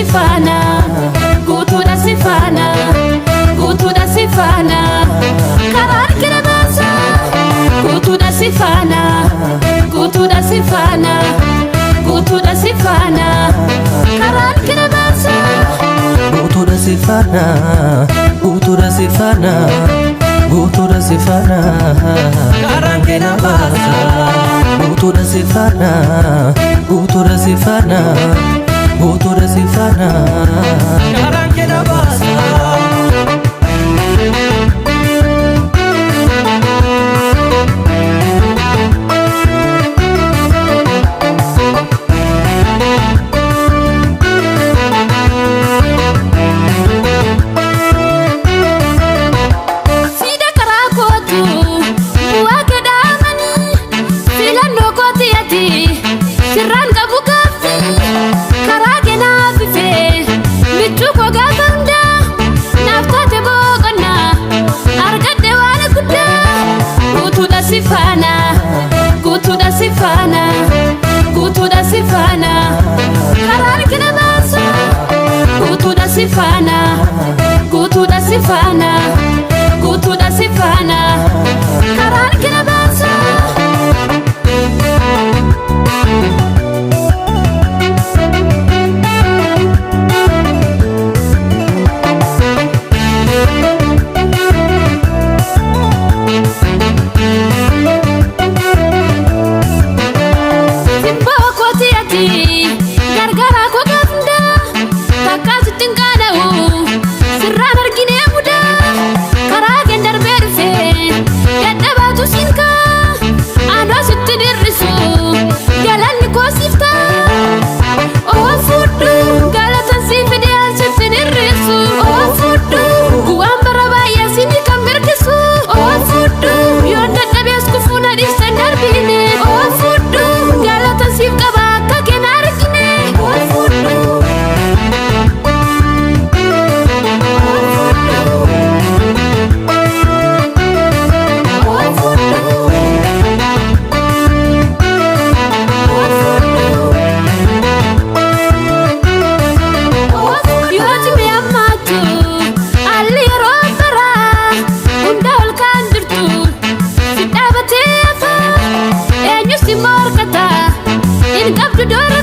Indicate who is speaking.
Speaker 1: sifana, gutu da sifana, gutu da sifana. Karar kira basa, gutu da sifana, gutu da sifana, gutu da sifana. Karar kira basa,
Speaker 2: gutu da sifana, gutu da sifana, gutu da sifana. Karar kira basa, gutu da sifana, gutu da sifana, gutu da sifana. Karar kira basa.
Speaker 1: Sifana, gutu da sifana, gutu da sifana. Karar kira basa, gutu da sifana, gutu da sifana, gutu da sifana. Karar kira basa. Door